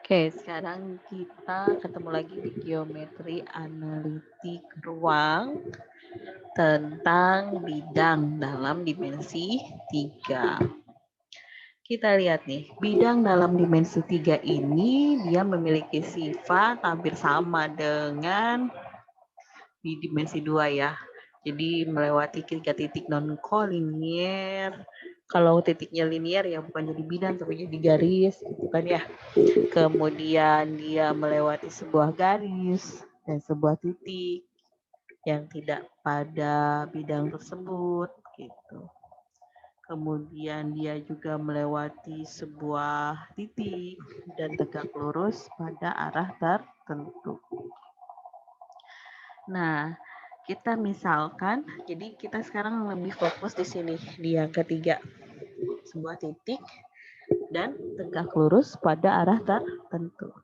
Oke, sekarang kita ketemu lagi di geometri analitik ruang tentang bidang dalam dimensi 3. Kita lihat nih, bidang dalam dimensi 3 ini dia memiliki sifat hampir sama dengan di dimensi 2 ya. Jadi melewati 3 titik non kolinier. Kalau titiknya linier ya bukan jadi bidang tapi jadi garis gitu kan ya. Kemudian dia melewati sebuah garis dan sebuah titik yang tidak pada bidang tersebut gitu. Kemudian dia juga melewati sebuah titik dan tegak lurus pada arah tertentu. Nah, kita misalkan, jadi kita sekarang lebih fokus di sini, di yang ketiga. Sebuah titik dan tegak lurus pada arah tertentu.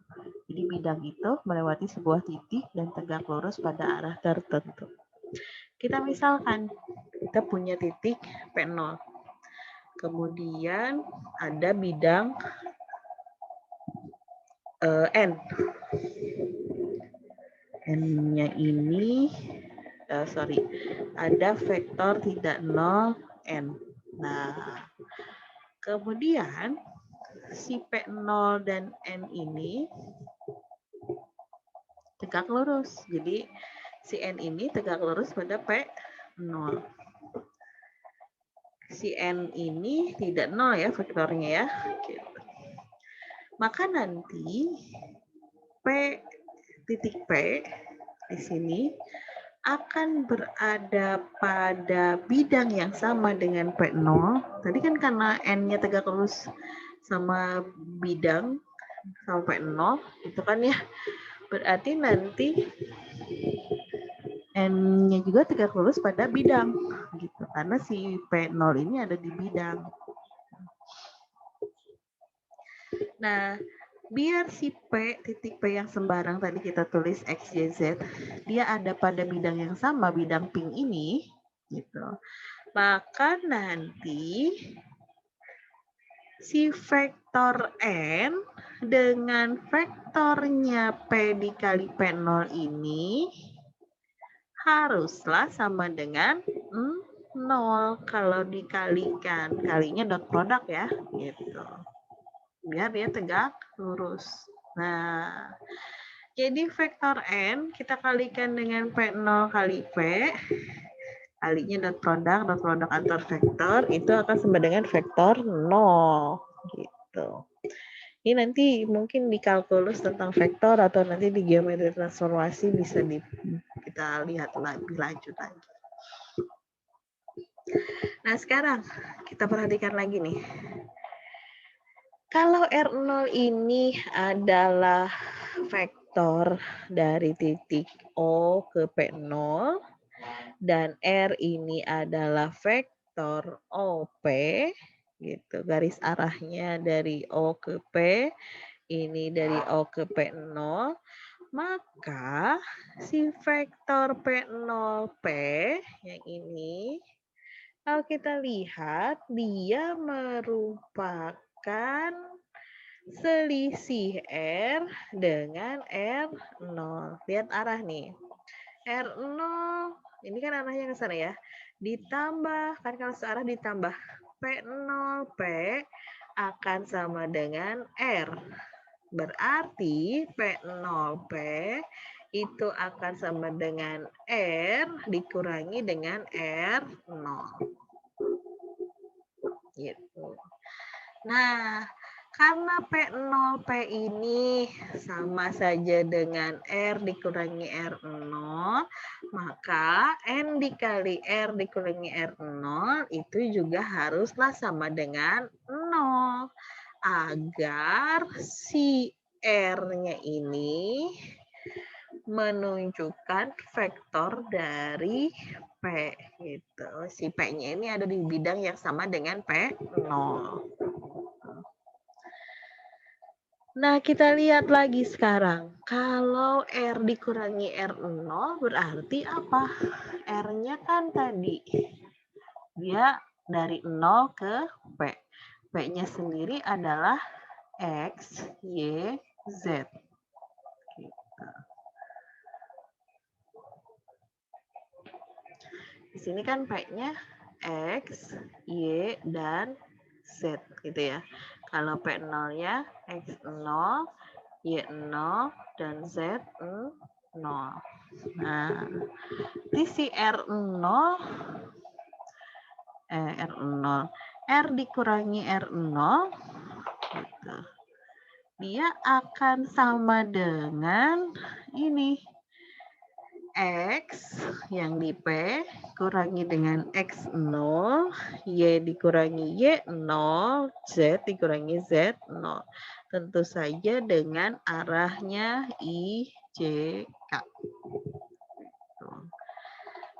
Jadi bidang itu melewati sebuah titik dan tegak lurus pada arah tertentu. Kita misalkan, kita punya titik P0. Kemudian ada bidang N. N-nya ini, ada vektor tidak 0, N. Nah, kemudian si P0 dan N ini tegak lurus. Jadi si N ini tegak lurus pada P0. Si N ini tidak 0 ya vektornya ya. Gitu. Maka nanti P titik P di sini akan berada pada bidang yang sama dengan P0. Tadi kan karena N-nya tegak lurus sama bidang sama P0, itu kan ya. Berarti nanti N-nya juga tegak lurus pada bidang gitu. Karena si P0 ini ada di bidang. Nah, biar si P, titik P yang sembarang tadi kita tulis X, Y, Z, dia ada pada bidang yang sama, bidang pink ini, gitu. Maka nanti si vektor N dengan vektornya P dikali P0 ini haruslah sama dengan 0 kalau dikalikan. Kalinya dot produk ya, gitu. Biar dia tegak lurus. Nah, jadi vektor N kita kalikan dengan P0 kali P, kalinya dot produk antar vektor, itu akan sama dengan vektor 0. Gitu. Ini nanti mungkin di kalkulus tentang vektor atau nanti di geometri transformasi bisa kita lihat lebih lanjut lagi. Nah, sekarang kita perhatikan lagi nih. Kalau R0 ini adalah vektor dari titik O ke P0 dan R ini adalah vektor OP gitu. Garis arahnya dari O ke P, ini dari O ke P0, maka si vektor P0P yang ini kalau kita lihat dia merupakan selisih R dengan R0. Lihat arah nih. R0 ini kan arahnya ke sana ya. Ditambah, kan kalau searah ditambah P0P akan sama dengan R. Berarti P0P itu akan sama dengan R dikurangi dengan R0. Gitu. Nah, karena P0P ini sama saja dengan R dikurangi R0, maka N dikali R dikurangi R0 itu juga haruslah sama dengan 0. Agar si R-nya ini menunjukkan vektor dari P gitu. Si P-nya ini ada di bidang yang sama dengan P0. Nah, kita lihat lagi sekarang. Kalau R dikurangi R0 berarti apa? R-nya kan tadi dia dari 0 ke P. P-nya sendiri adalah X, Y, Z. Di sini kan P-nya X, Y, dan Z gitu ya. Kalau P0-nya X0, Y0, dan Z0. Nah, di si R0, R0, R dikurangi R0, gitu. Dia akan sama dengan ini. X yang di P kurangi dengan X0, Y dikurangi Y0, Z dikurangi Z0. Tentu saja dengan arahnya I, J, K.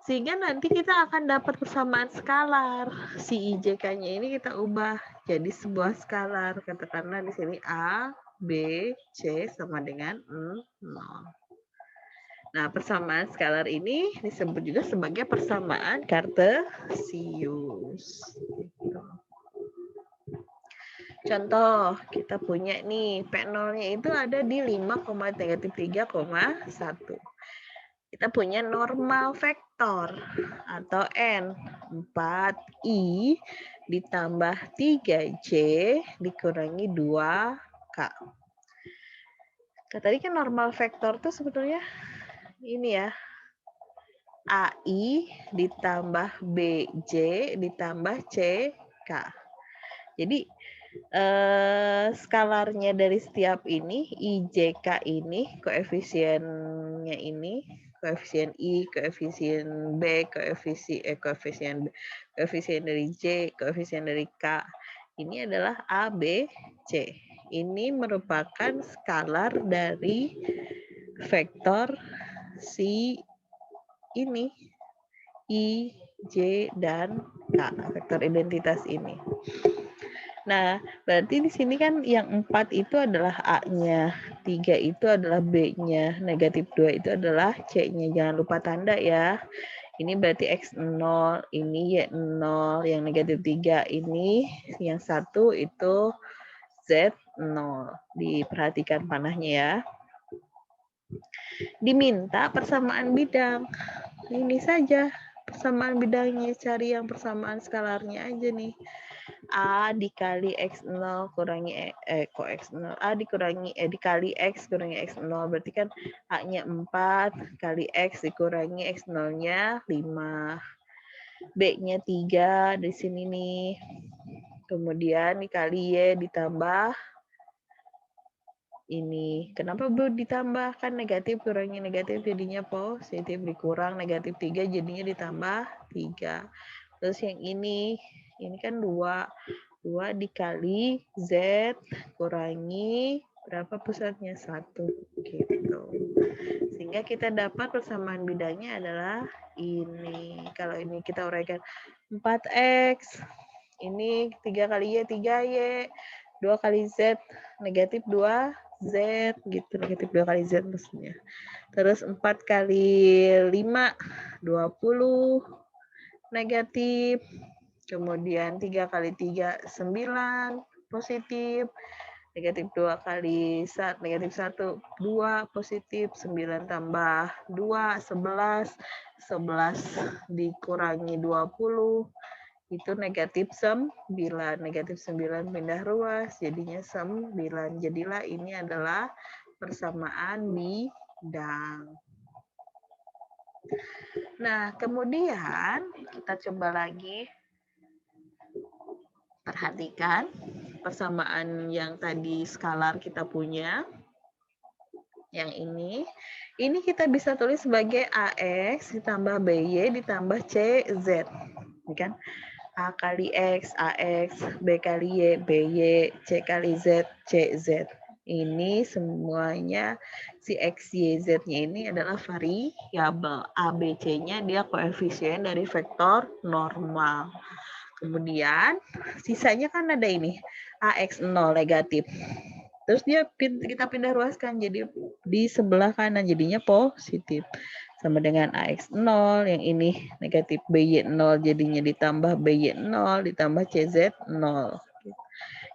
Sehingga nanti kita akan dapat persamaan skalar. Si I, J, K-nya ini kita ubah jadi sebuah skalar. Katakanlah di sini A, B, C sama dengan 0. Nah, persamaan skalar ini disebut juga sebagai persamaan kartesius. Contoh, kita punya nih, P0-nya itu ada di 5,-3,1. Kita punya normal vektor atau N. 4I ditambah 3J dikurangi 2K. Tadi kan normal vektor itu sebetulnya ini ya, AI ditambah BJ ditambah CK. Jadi skalarnya dari setiap ini, IJK ini, koefisiennya ini, koefisien I, koefisien B, koefisien dari J, koefisien dari K. Ini adalah A, B, C. Ini merupakan skalar dari vektor si ini, I, J, dan K, vektor identitas ini. Nah, berarti di sini kan yang 4 itu adalah A-nya, 3 itu adalah B-nya, negatif 2 itu adalah C-nya. Jangan lupa tanda ya. Ini berarti X0, ini Y0, yang negatif 3 ini, yang 1 itu Z0. Diperhatikan panahnya ya. Diminta persamaan bidang. Ini saja persamaan bidangnya, cari yang persamaan skalarnya aja nih. A dikali X0 kurangi X0. A dikurangi dikali X kurangi X0 berarti kan A-nya 4 kali X dikurangi X0-nya 5. B-nya 3 di sini nih. Kemudian dikali Y ditambah ini. Kenapa Bu ditambah? Kan negatif kurangi negatif jadinya positif, dikurang negatif 3 jadinya ditambah 3. Terus yang ini kan 2 dikali Z kurangi berapa pusatnya? 1 gitu. Sehingga kita dapat persamaan bidangnya adalah ini. Kalau ini kita uraikan 4X, ini 3 kali Y 3Y, 2 kali Z negatif 2Z gitu, negatif 2 kali Z maksudnya. Terus 4 kali 5 20 negatif. Kemudian 3 kali 3, 9, positif. Negatif 2 kali 1, negatif 1, 2, positif. 9 tambah 2, 11. 11 dikurangi 20, itu negatif 9. Negatif 9 pindah ruas, jadinya 9. Jadilah ini adalah persamaan bidang. Nah, kemudian kita coba lagi. Perhatikan persamaan yang tadi skalar kita punya. Yang ini kita bisa tulis sebagai AX ditambah BY ditambah CZ. Ini kan A kali X, AX, B kali Y, BY, C kali Z, CZ. Ini semuanya si X, Y, Z-nya ini adalah variabel. A, B, C-nya dia koefisien dari vektor normal. Kemudian sisanya kan ada ini AX0 negatif. Terus kita pindah ruaskan jadi di sebelah kanan jadinya positif. Sama dengan AX0 yang ini negatif BY0 jadinya ditambah BY0 ditambah CZ0.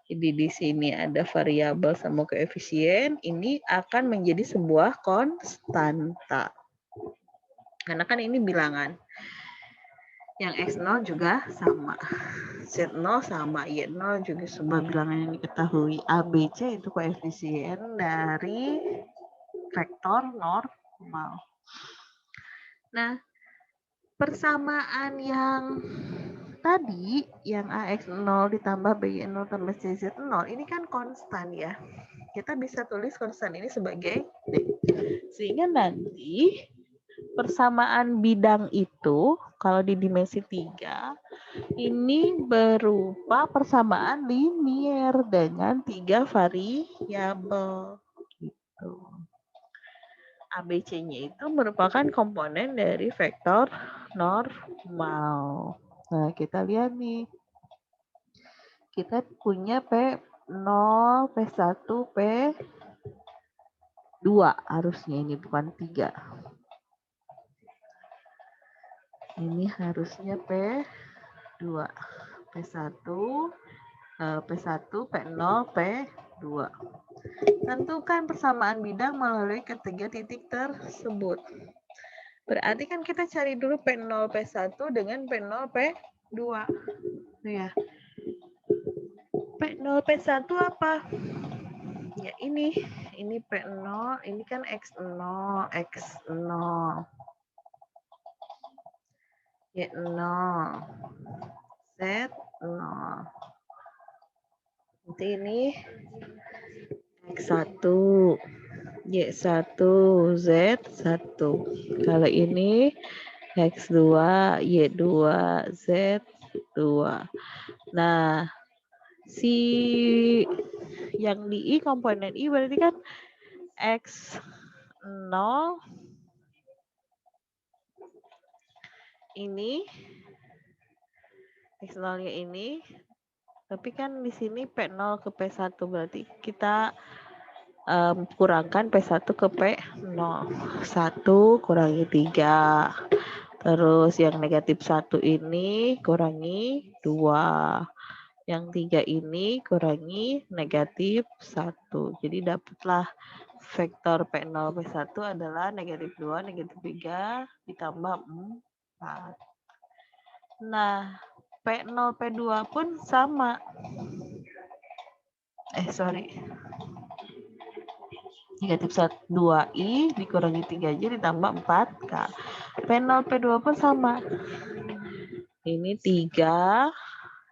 Jadi di sini ada variabel sama koefisien, ini akan menjadi sebuah konstanta. Karena kan ini bilangan. Yang X0 juga sama. Z0 sama, Y0 juga sebuah bilangan yang diketahui. A, B, C itu koefisien dari vektor normal. Nah, persamaan yang tadi, yang AX0 ditambah BY0 tambah CZ0, ini kan konstan ya. Kita bisa tulis konstan ini sebagai D. Sehingga nanti persamaan bidang itu, kalau di dimensi 3, ini berupa persamaan linier dengan 3 variabel. Gitu. ABC-nya itu merupakan komponen dari vektor normal. Nah, kita lihat nih. Kita punya P0, P1, P2 harusnya ini bukan 3. Ini harusnya P2. P1, P1, P0, P2. Tentukan persamaan bidang melalui ketiga titik tersebut. Berarti kan kita cari dulu P0, P1 dengan P0, P2. Ya. P0, P1 apa? Ya ini P0, ini kan X0, X0. Y0, Z0. Nanti ini X1, Y1, Z1. Kalau ini X2, Y2, Z2. Nah, si yang di I, komponen I berarti kan X0 ini, X0-nya ini, tapi kan di sini P0 ke P1 berarti kita kurangkan P1 ke P0. 1 kurangi 3. Terus yang negatif 1 ini kurangi 2. Yang 3 ini kurangi negatif 1. Jadi dapatlah vektor P0, P1 adalah negatif 2, negatif 3 ditambah 4. Nah, P0, P2 pun sama. Negatif 2i dikurangi 3j ditambah 4k. P0, P2 pun sama. Ini 3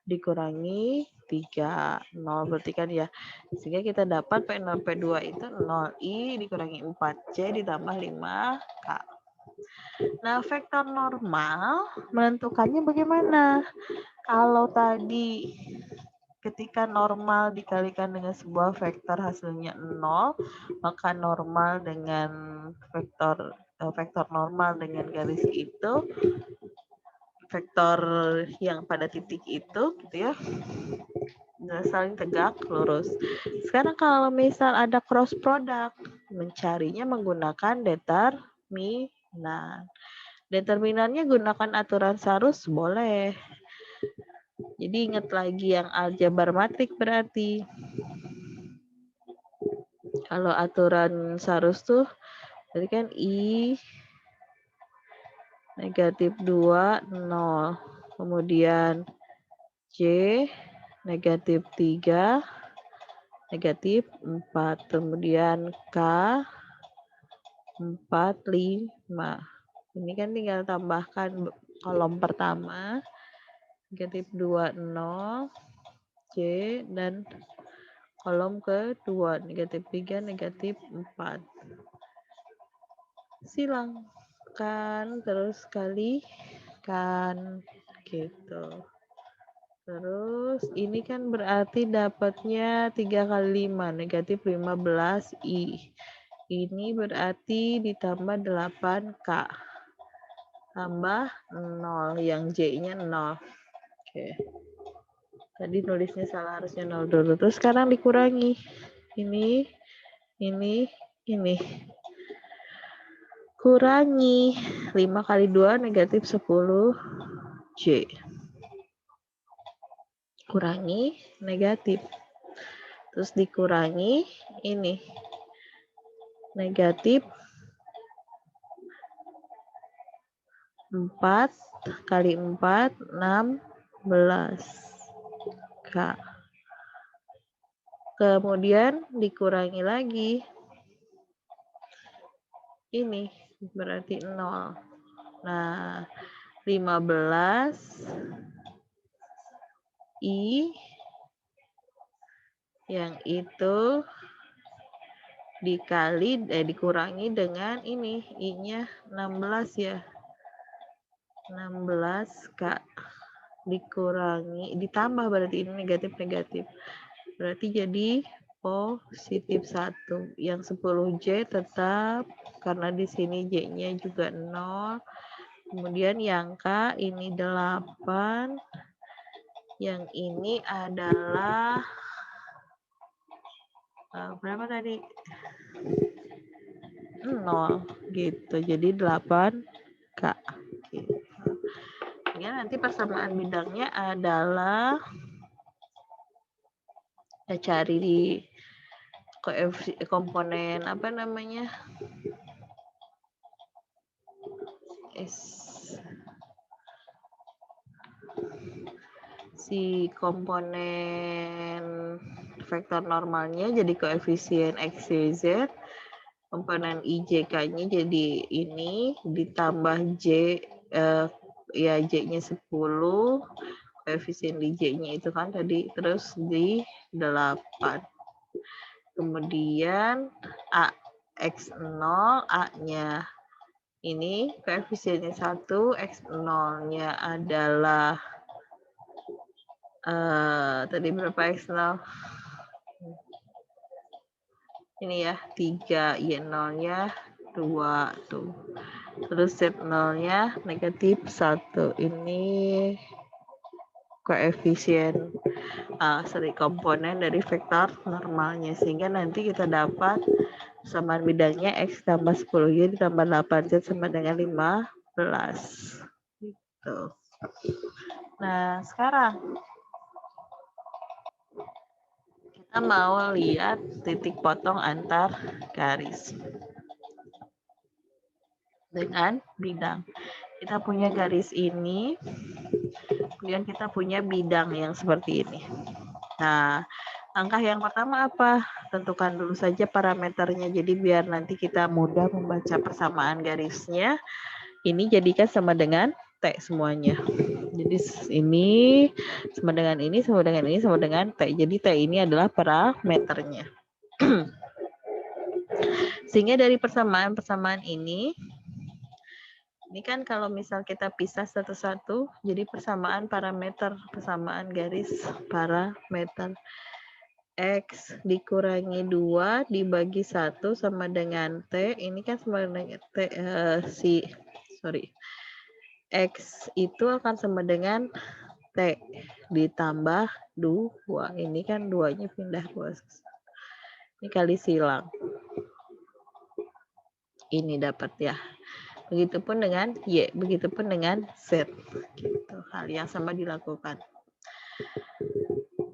dikurangi 3. 0 berarti kan ya. Sehingga kita dapat P0, P2 itu 0i dikurangi 4c ditambah 5k. Nah, vektor normal menentukannya bagaimana? Kalau tadi ketika normal dikalikan dengan sebuah vektor hasilnya 0, maka normal dengan vektor normal dengan garis itu, vektor yang pada titik itu gitu ya, saling tegak lurus. Sekarang kalau misal ada cross product, mencarinya menggunakan determinan. Determinannya gunakan aturan Sarus boleh. Jadi ingat lagi yang aljabar matrik berarti. Kalau aturan Sarus tuh berarti kan I negatif 2, 0. Kemudian J negatif 3, negatif 4. Kemudian K 4, 5. Ini kan tinggal tambahkan kolom pertama. Negatif 2, 0. J dan kolom kedua. Negatif 3, negatif 4. Silangkan terus kalikan gitu. Terus ini kan berarti dapatnya 3 kali 5, negatif 15i. Ini berarti ditambah 8k. Tambah 0, yang J-nya 0. Oke. Tadi nulisnya salah, harusnya 0 dulu. Terus sekarang dikurangi. Ini. Kurangi 5 kali 2 negatif 10 J. Kurangi negatif. Terus dikurangi ini. Negatif 4 kali 4, 16 K. Kemudian dikurangi lagi. Ini berarti 0. Nah, 15 I yang itu dikurangi dengan ini, I-nya 16 ya. 16 K dikurangi, ditambah berarti ini negatif-negatif. Berarti jadi positif 1. Yang 10J tetap, karena di sini J-nya juga 0. Kemudian yang K ini 8. Yang ini adalah berapa tadi? 0 gitu. Jadi 8K. Gitu. Ya, nanti persamaan bidangnya adalah cari di komponen apa namanya? Si komponen vektor normalnya jadi koefisien X, Y, Z. Komponen IJK-nya jadi ini, ditambah J, ya J-nya 10, koefisien di J-nya itu kan tadi, terus di 8. Kemudian A, X0, A-nya ini koefisiennya 1, X0-nya adalah tadi berapa X0? Ini ya, 3, Y0-nya 2 tuh. Terus Z0-nya negatif 1. Ini koefisien komponen dari vektor normalnya. Sehingga nanti kita dapat persamaan bidangnya X tambah 10Y ditambah 8Z sama dengan 15. Gitu. Nah, sekarang kita mau lihat titik potong antar garis dengan bidang. Kita punya garis ini, kemudian kita punya bidang yang seperti ini. Nah, langkah yang pertama apa? Tentukan dulu saja parameternya. Jadi biar nanti kita mudah membaca persamaan garisnya. Ini jadikan sama dengan T semuanya. Jadi ini sama dengan ini, sama dengan ini, sama dengan T. Jadi T ini adalah parameternya. Sehingga dari persamaan-persamaan ini kan kalau misal kita pisah satu-satu, jadi persamaan parameter, persamaan garis parameter. X dikurangi 2 dibagi 1 sama dengan T. Ini kan sama dengan T, X itu akan sama dengan T ditambah 2. Ini kan 2-nya pindah 2. Ini kali silang. Ini dapat ya. Begitupun dengan Y, begitupun dengan Z. Gitu. Hal yang sama dilakukan.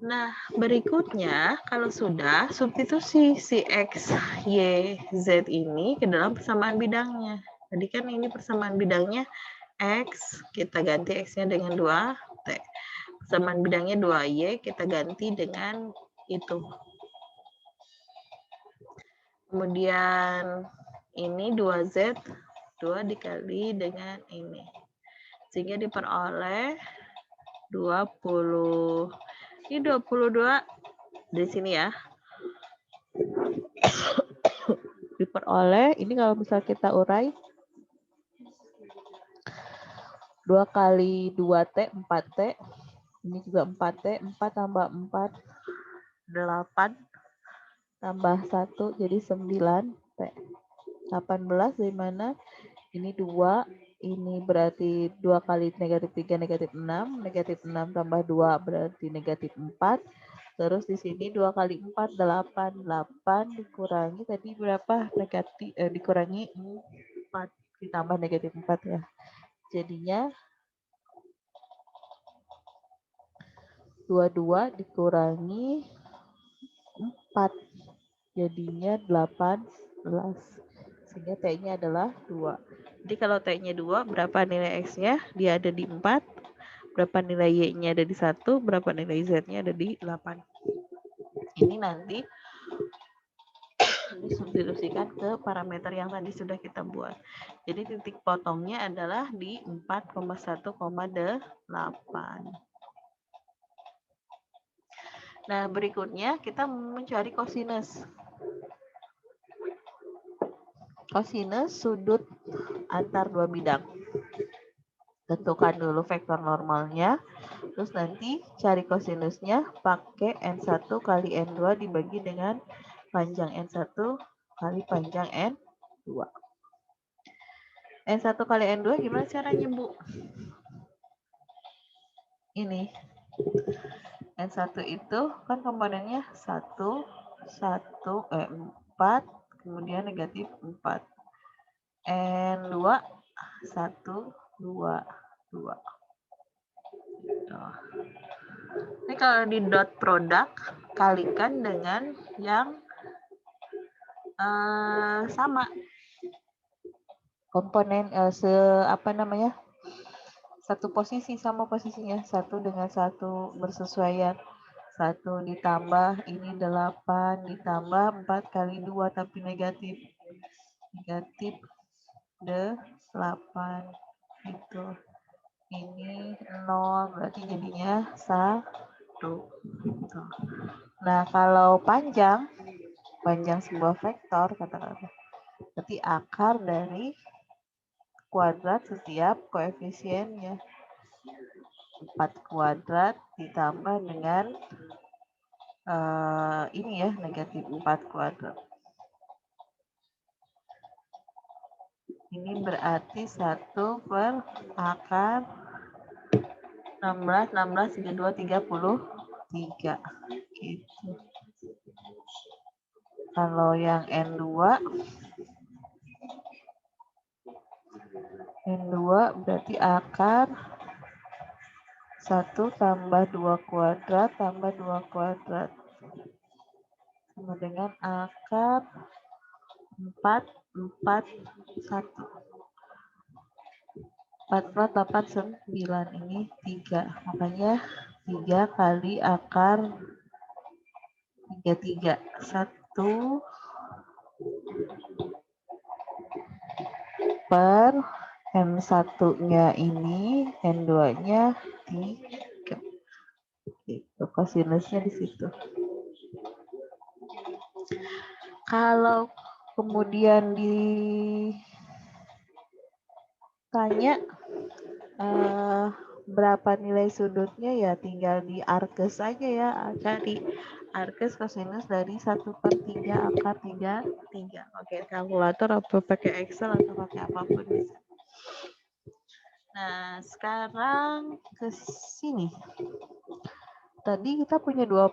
Nah, berikutnya kalau sudah substitusi si X, Y, Z ini ke dalam persamaan bidangnya. Tadi kan ini persamaan bidangnya X, kita ganti X-nya dengan 2T. Persamaan bidangnya 2Y, kita ganti dengan itu. Kemudian ini 2Z, 2 dikali dengan ini. Sehingga diperoleh 20. Ini 22 di sini ya. Diperoleh, ini kalau misal kita urai 2 kali 2T, 4T. Ini juga 4T, 4 tambah 4, 8 tambah 1 jadi 9T. 18 dari mana? Ini 2, ini berarti 2 kali negatif 3, negatif 6. Negatif 6 tambah 2 berarti negatif 4. Terus di sini 2 kali 4, 8. 8 dikurangi tadi berapa? Negatif, dikurangi 4. Ditambah negatif 4 ya. Jadinya 22 dikurangi Jadinya 18. Sehingga T-nya adalah 2. Jadi kalau T-nya 2, berapa nilai X-nya? Dia ada di 4. Berapa nilai Y-nya ada di 1. Berapa nilai Z-nya ada di 8. Ini nanti disubstitusikan ke parameter yang tadi sudah kita buat. Jadi titik potongnya adalah di 4,1,8. Nah, berikutnya kita mencari kosinus. Kosinus sudut antar dua bidang. Tentukan dulu vektor normalnya, terus nanti cari kosinusnya pakai N1 kali N2 dibagi dengan panjang N1 kali panjang N2. N1 kali N2 gimana caranya, Bu? Ini. N1 itu kan komponennya 4, kemudian negatif 4. N2, 1, 2, 2. Ini kalau di dot produk, kalikan dengan yang sama. Komponen, satu posisi sama posisinya, 1 dengan 1 bersesuaian. 1 ditambah ini 8 ditambah 4 kali 2 tapi negatif 8 itu. Ini 0 berarti jadinya 1. Nah, kalau panjang sebuah vektor katakanlah berarti akar dari kuadrat setiap koefisiennya. 4 kuadrat ditambah dengan ini ya, negatif 4 kuadrat. Ini berarti 1 per akar 16, 32, 33. Gitu. Kalau yang N2 berarti akar 1 tambah 2 kuadrat tambah 2 kuadrat. Sama dengan akar 4, 4, 1. 4, 8, 9. Ini 3. Makanya 3 kali akar 33. 1 per N1-nya ini, N2-nya 3. Itu kosinusnya di situ. Kalau kemudian ditanya berapa nilai sudutnya, ya tinggal di arkes aja ya, cari arkes kosinus dari 1/3 akar 33. Oke, kalkulator apa pakai Excel atau pakai apapun bisa. Nah, sekarang ke sini. Tadi kita punya 2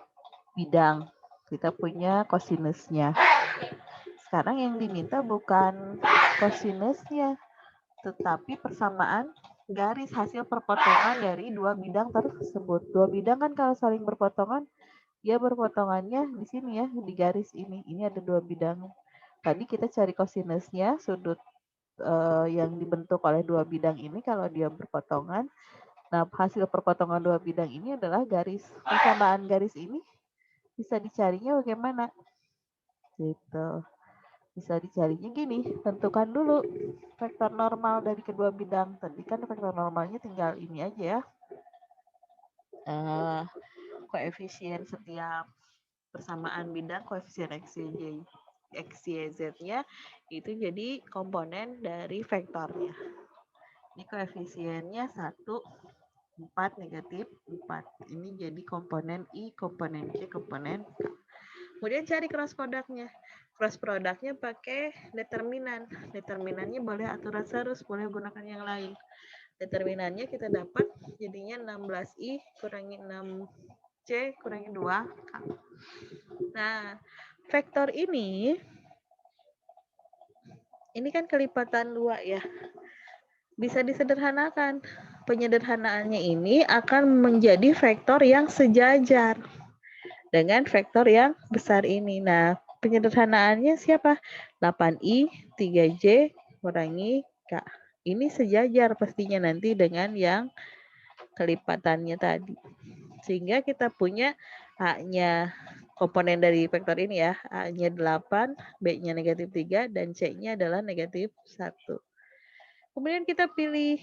bidang. Kita punya kosinusnya. Sekarang yang diminta bukan kosinusnya, tetapi persamaan garis hasil perpotongan dari 2 bidang tersebut. 2 bidang kan kalau saling berpotongan, dia berpotongannya di sini ya, di garis ini. Ini ada 2 bidang. Tadi kita cari kosinusnya, sudut yang dibentuk oleh 2 bidang ini kalau dia berpotongan. Nah, hasil perpotongan 2 bidang ini adalah garis. Persamaan garis ini bisa dicarinya bagaimana? Gitu. Bisa dicarinya gini, tentukan dulu vektor normal dari kedua bidang. Tadi kan vektor normalnya tinggal ini aja ya. Koefisien setiap persamaan bidang, koefisien XYZ-nya itu jadi komponen dari vektornya. Ini koefisiennya 1, 4, negatif 4. Ini jadi komponen I, komponen C, komponen K. Kemudian cari cross produknya. Cross produknya pakai determinan. Determinannya boleh aturan serus, boleh gunakan yang lain. Determinannya kita dapat jadinya 16I kurangi 6C kurangi 2K. Nah, vektor ini kan kelipatan 2 ya. Bisa disederhanakan. Penyederhanaannya ini akan menjadi vektor yang sejajar. dengan vektor yang besar ini. Nah, penyederhanaannya siapa? 8i 3j kurangi k. Ini sejajar pastinya nanti dengan yang kelipatannya tadi. Sehingga kita punya A-nya komponen dari vektor ini ya. A-nya 8, B-nya negatif 3, dan C-nya adalah negatif 1. Kemudian kita pilih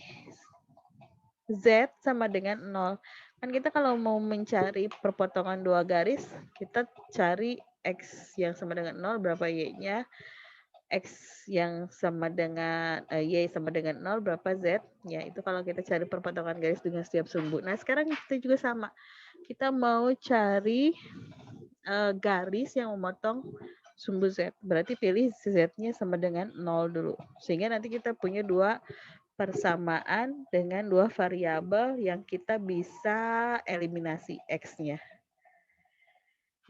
Z sama dengan 0. Kan kita kalau mau mencari perpotongan dua garis, kita cari X yang sama dengan 0, berapa Y-nya. X yang sama dengan Y sama dengan 0, berapa Z. Ya, itu kalau kita cari perpotongan garis dengan setiap sumbu. Nah, sekarang kita juga sama. Kita mau cari garis yang memotong sumbu Z. Berarti pilih Z-nya sama dengan 0 dulu. Sehingga nanti kita punya dua persamaan dengan dua variabel yang kita bisa eliminasi X-nya.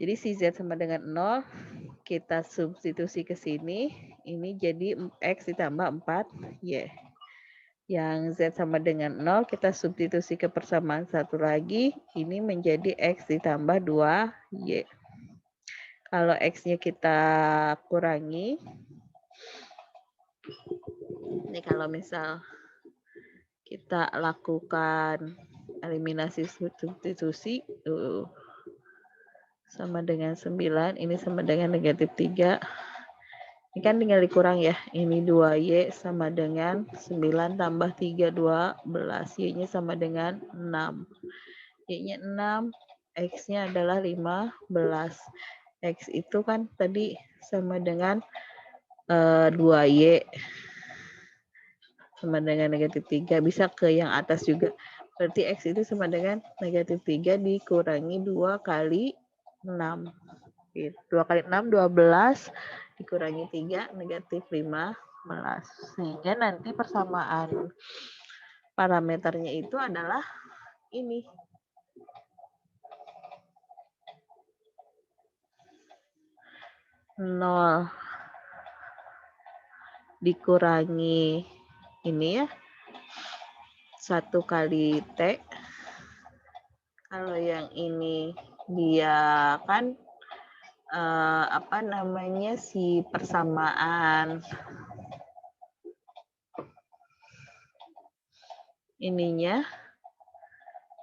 Jadi si Z sama dengan 0, kita substitusi ke sini. Ini jadi X ditambah 4Y. Yang Z sama dengan 0, kita substitusi ke persamaan satu lagi. Ini menjadi X ditambah 2Y. Kalau X-nya kita kurangi, ini kalau misal kita lakukan eliminasi substitusi, sama dengan 9, ini sama dengan negatif 3. Ini kan tinggal dikurang ya. Ini 2Y sama dengan 9 tambah 3, 12. Y-nya sama dengan 6. Y-nya 6, X-nya adalah 15. X itu kan tadi sama dengan 2Y sama dengan negatif 3. Bisa ke yang atas juga. Berarti X itu sama dengan negatif 3 dikurangi 2 kali 6. 2 kali 6, 12. Dikurangi 3, negatif 15. Sehingga nanti persamaan parameternya itu adalah ini. Nol dikurangi ini ya. 1 kali T. Kalau yang ini dia kan si persamaan ininya,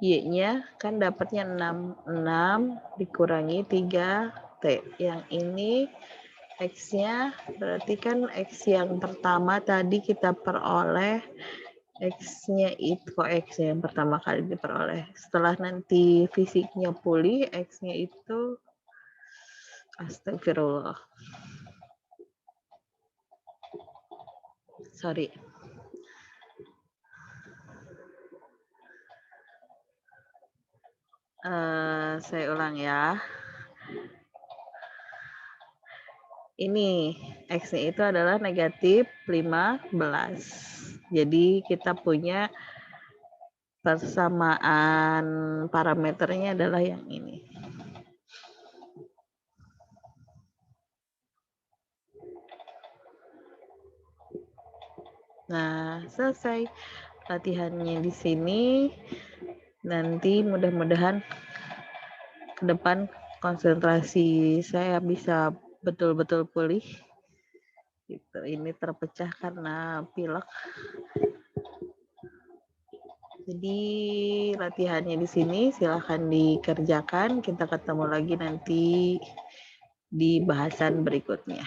Y-nya kan dapatnya 6 dikurangi 3T. Yang ini X-nya berarti kan X yang pertama tadi kita peroleh, X-nya itu X yang pertama kali diperoleh. Setelah nanti fisiknya pulih, X-nya itu astagfirullah. Sorry. Saya ulang ya. Ini X-nya itu adalah negatif 15. Jadi kita punya persamaan parameternya adalah yang ini. Nah, selesai latihannya di sini. Nanti mudah-mudahan ke depan konsentrasi saya bisa betul-betul pulih. Gitu. Ini terpecah karena pilek. Jadi latihannya di sini silahkan dikerjakan. Kita ketemu lagi nanti di bahasan berikutnya.